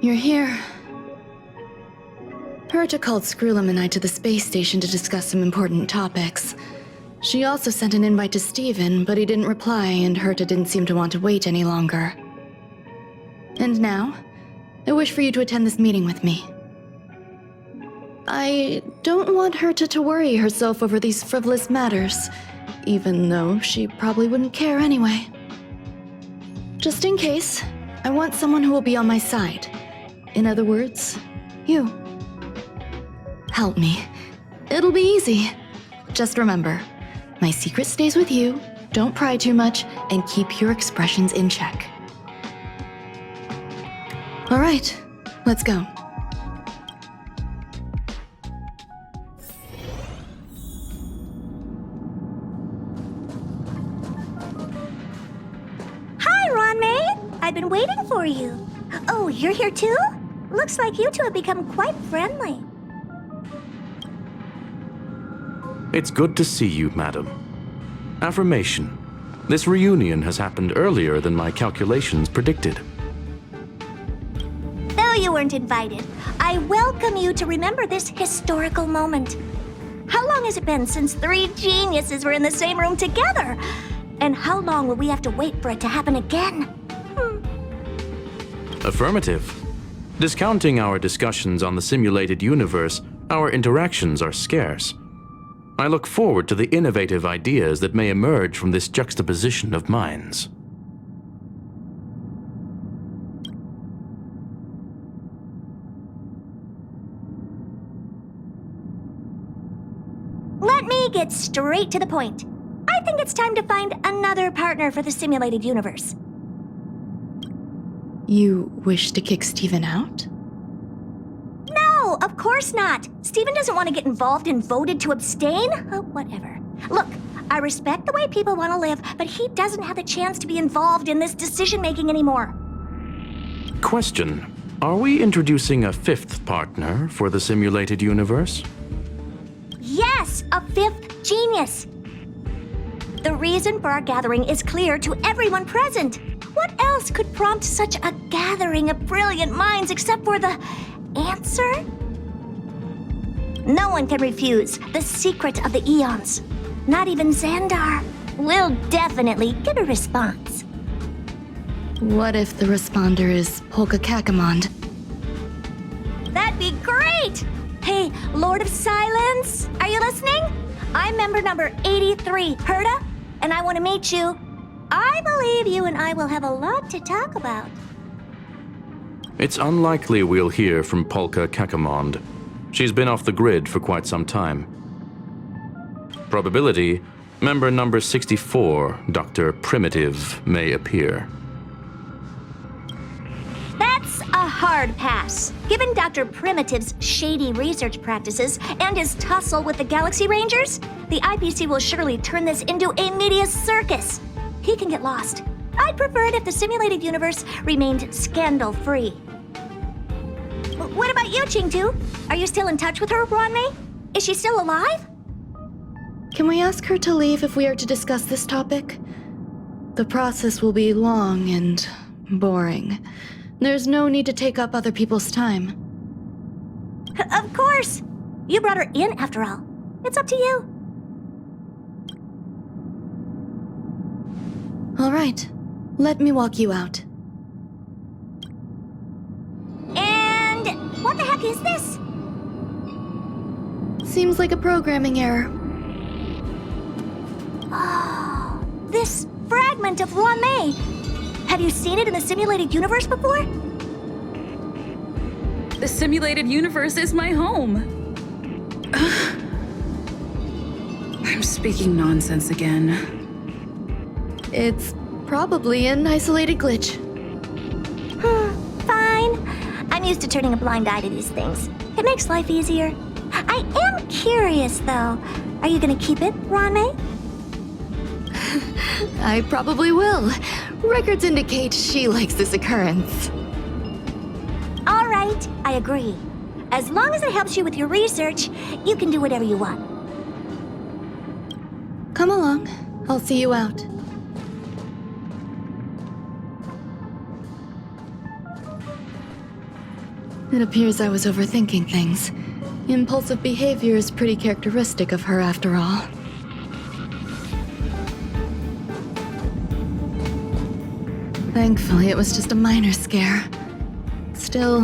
You're here. Herta called Skrullum and I to the space station to discuss some important topics. She also sent an invite to Steven, but he didn't reply, and Herta didn't seem to want to wait any longer. And now, I wish for you to attend this meeting with me. I don't want Herta to worry herself over these frivolous matters, even though she probably wouldn't care anyway. Just in case, I want someone who will be on my side. In other words, you. Help me. It'll be easy. Just remember, my secret stays with you, don't pry too much, and keep your expressions in check. All right, let's go. Hi, Ronmei! I've been waiting for you. Oh, you're here too? Looks like you two have become quite friendly. It's good to see you, madam. Affirmation. This reunion has happened earlier than my calculations predicted. Though you weren't invited, I welcome you to remember this historical moment. How long has it been since 3 geniuses were in the same room together? And how long will we have to wait for it to happen again? Affirmative. Discounting our discussions on the simulated universe, our interactions are scarce. I look forward to the innovative ideas that may emerge from this juxtaposition of minds. Let me get straight to the point. I think it's time to find another partner for the simulated universe. You wish to kick Steven out? No, of course not. Steven doesn't want to get involved and voted to abstain. Whatever. Look, I respect the way people want to live, but he doesn't have the chance to be involved in this decision-making anymore. Question. Are we introducing a 5th partner for the simulated universe? Yes, a 5th genius. The reason for our gathering is clear to everyone present. What else could prompt such a gathering of brilliant minds except for the answer? No one can refuse the secret of the eons. Not even Xandar. We'll definitely get a response. What if the responder is Polka Kakamond? That'd be great! Hey, Lord of Silence, are you listening? I'm member number 83, Herta, and I want to meet you. I believe you and I will have a lot to talk about. It's unlikely we'll hear from Polka Kakamond. She's been off the grid for quite some time. Probability, member number 64, Dr. Primitive, may appear. That's a hard pass. Given Dr. Primitive's shady research practices and his tussle with the Galaxy Rangers, the IPC will surely turn this into a media circus. He can get lost. I'd prefer it if the simulated universe remained scandal-free. What about you, Qingtu? Are you still in touch with her, Ronmei? Is she still alive? Can we ask her to leave if we are to discuss this topic? The process will be long and boring. There's no need to take up other people's time. Of course! You brought her in, after all. It's up to you. All right, let me walk you out. And what the heck is this? Seems like a programming error. Oh, this fragment of Ronmei. Have you seen it in the simulated universe before? The simulated universe is my home. I'm speaking nonsense again. It's probably an isolated glitch. Fine. I'm used to turning a blind eye to these things. It makes life easier. I am curious, though. Are you gonna keep it, Ronmei? I probably will. Records indicate she likes this occurrence. All right, I agree. As long as it helps you with your research, you can do whatever you want. Come along. I'll see you out. It appears I was overthinking things. Impulsive behavior is pretty characteristic of her after all. Thankfully, it was just a minor scare. Still,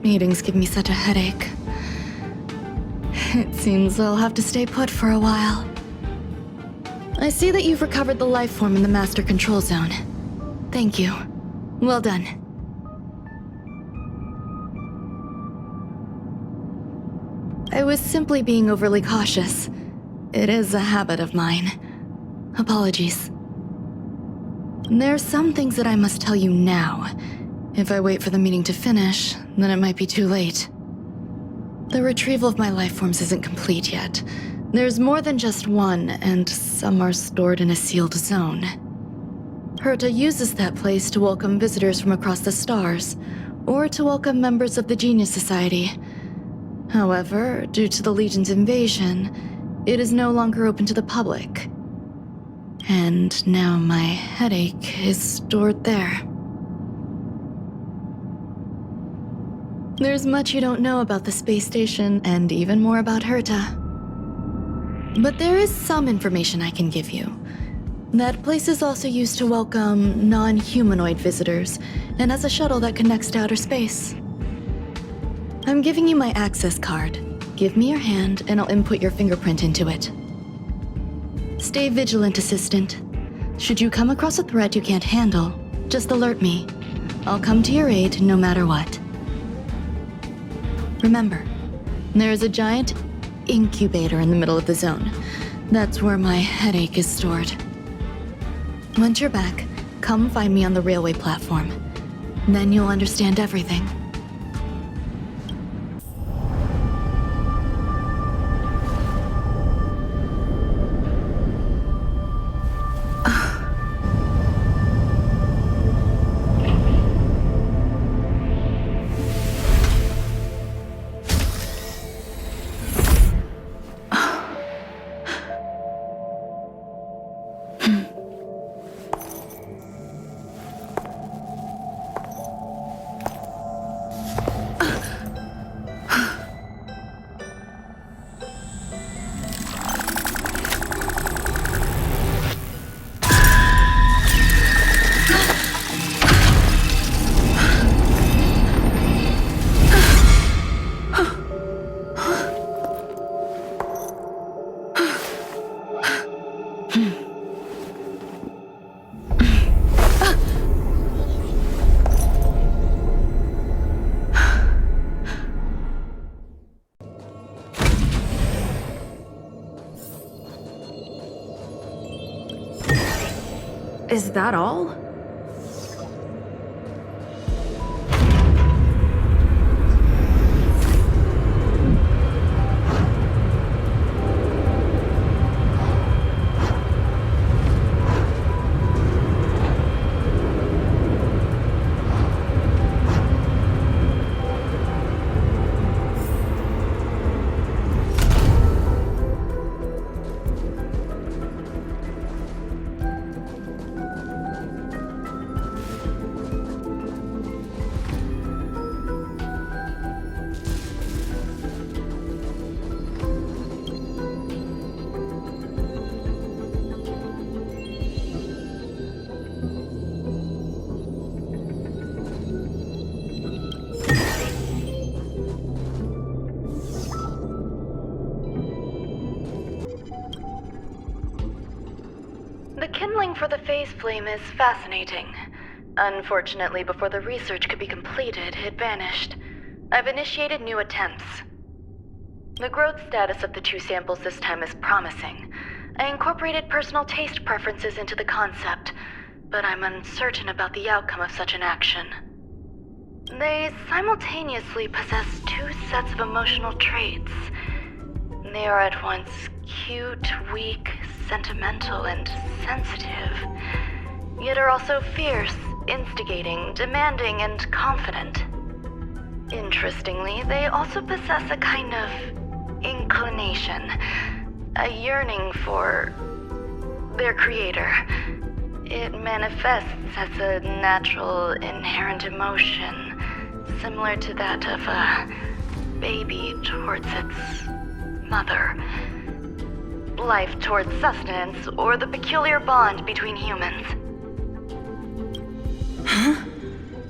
meetings give me such a headache. It seems I'll have to stay put for a while. I see that you've recovered the life form in the Master Control Zone. Thank you. Well done. I was simply being overly cautious. It is a habit of mine. Apologies. There are some things that I must tell you now. If I wait for the meeting to finish, then it might be too late. The retrieval of my life forms isn't complete yet. There's more than just one, and some are stored in a sealed zone. Herta uses that place to welcome visitors from across the stars, or to welcome members of the Genius Society. However, due to the Legion's invasion, it is no longer open to the public. And now my headache is stored there. There's much you don't know about the space station, and even more about Herta. But there is some information I can give you. That place is also used to welcome non-humanoid visitors, and as a shuttle that connects to outer space. I'm giving you my access card. Give me your hand, and I'll input your fingerprint into it. Stay vigilant, Assistant. Should you come across a threat you can't handle, just alert me. I'll come to your aid no matter what. Remember, there is a giant incubator in the middle of the zone. That's where my headache is stored. Once you're back, come find me on the railway platform. Then you'll understand everything. Is that all? The kindling for the phase flame is fascinating. Unfortunately, before the research could be completed, it vanished. I've initiated new attempts. The growth status of the two samples this time is promising. I incorporated personal taste preferences into the concept, but I'm uncertain about the outcome of such an action. They simultaneously possess two sets of emotional traits. They are at once cute, weak, sentimental, and sensitive, yet are also fierce, instigating, demanding, and confident. Interestingly, they also possess a kind of inclination, a yearning for their creator. It manifests as a natural, inherent emotion, similar to that of a baby towards its mother. Life towards sustenance, or the peculiar bond between humans. Huh?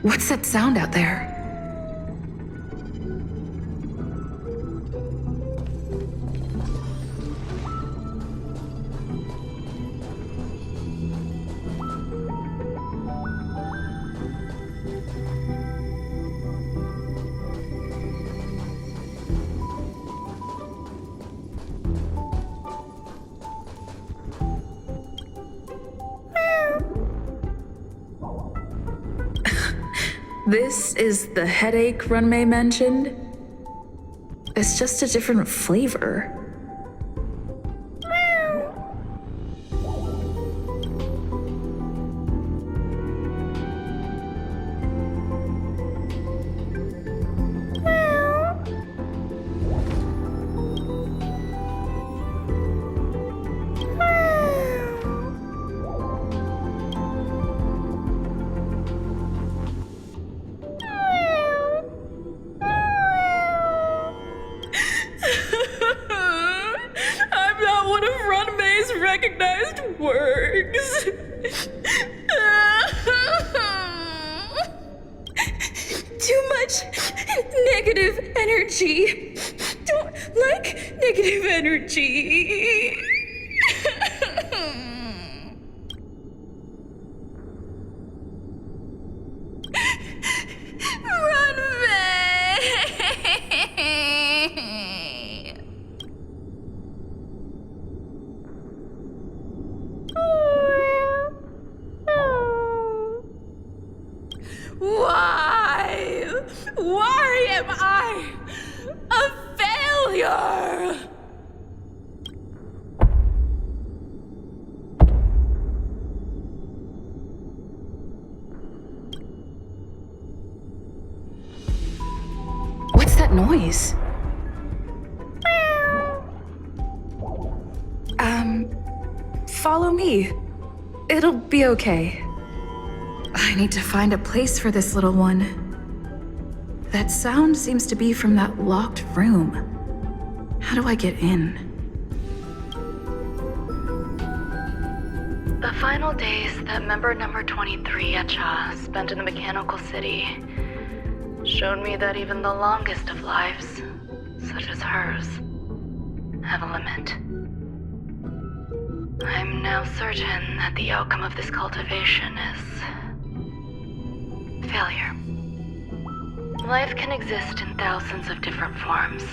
What's that sound out there? This is the headache Runmei mentioned? It's just a different flavor. Recognized words. Too much negative energy. Don't like negative energy. Why am I a failure? What's that noise? Follow me. It'll be okay. I need to find a place for this little one. That sound seems to be from that locked room. How do I get in? The final days that member number 23 at Cha spent in the mechanical city showed me that even the longest of lives, such as hers, have a limit. I'm now certain that the outcome of this cultivation is failure. Life can exist in thousands of different forms,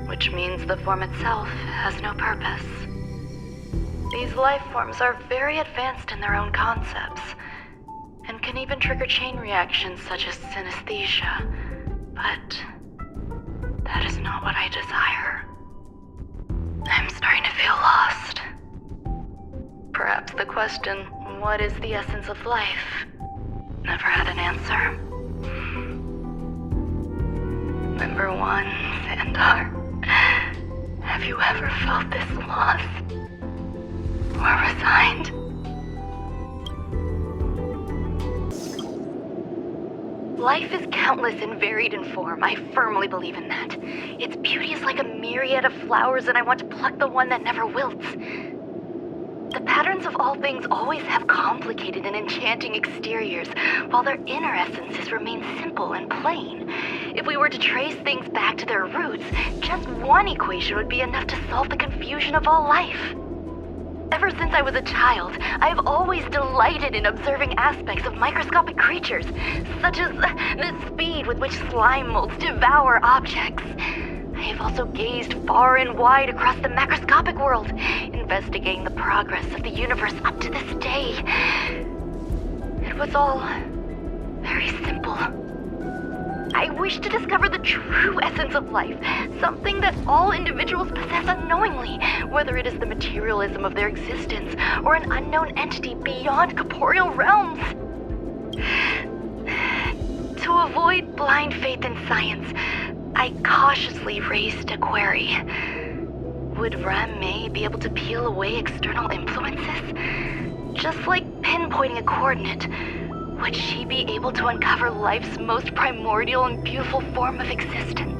which means the form itself has no purpose. These life forms are very advanced in their own concepts, and can even trigger chain reactions such as synesthesia, but that is not what I desire. I'm starting to feel lost. Perhaps the question, what is the essence of life, never had an answer. Number 1, Sandar. Have you ever felt this lost? Or resigned? Life is countless and varied in form. I firmly believe in that. Its beauty is like a myriad of flowers, and I want to pluck the one that never wilts. The patterns of all things always have complicated and enchanting exteriors, while their inner essences remain simple and plain. If we were to trace things back to their roots, just one equation would be enough to solve the confusion of all life. Ever since I was a child, I have always delighted in observing aspects of microscopic creatures, such as the speed with which slime molds devour objects. I have also gazed far and wide across the macroscopic world, investigating the progress of the universe up to this day. It was all very simple. I wish to discover the true essence of life, something that all individuals possess unknowingly, whether it is the materialism of their existence or an unknown entity beyond corporeal realms. To avoid blind faith in science, I cautiously raised a query. Would Runmei be able to peel away external influences? Just like pinpointing a coordinate, would she be able to uncover life's most primordial and beautiful form of existence?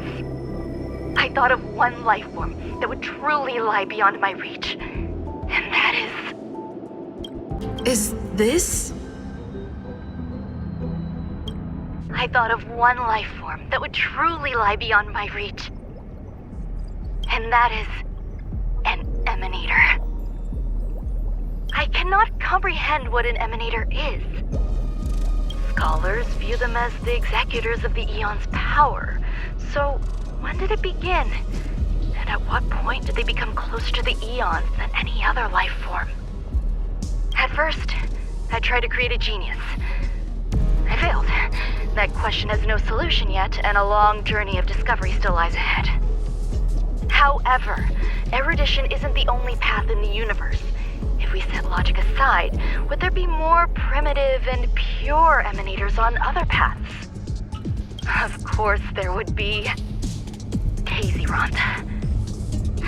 I thought of one life form that would truly lie beyond my reach. And that Is this? I thought of one life form that would truly lie beyond my reach. And that is an emanator. I cannot comprehend what an emanator is. Scholars view them as the executors of the Eon's power. So, when did it begin? And at what point did they become closer to the Eons than any other life form? At first, I tried to create a genius. I failed. That question has no solution yet, and a long journey of discovery still lies ahead. However, erudition isn't the only path in the universe. If we set logic aside, would there be more primitive and pure emanators on other paths? Of course there would be. Hazy-Ront.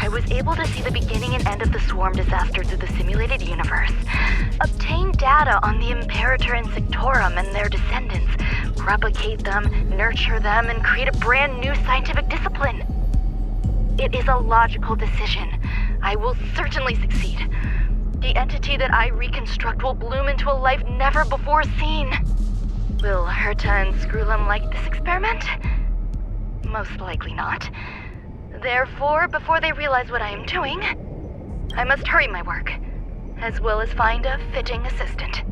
I was able to see the beginning and end of the swarm disaster through the simulated universe, obtain data on the Imperator and Sectorum and their descendants, replicate them, nurture them, and create a brand new scientific discipline. It is a logical decision. I will certainly succeed. The entity that I reconstruct will bloom into a life never before seen. Will Herta and Screwlum like this experiment? Most likely not. Therefore, before they realize what I am doing, I must hurry my work, as well as find a fitting assistant.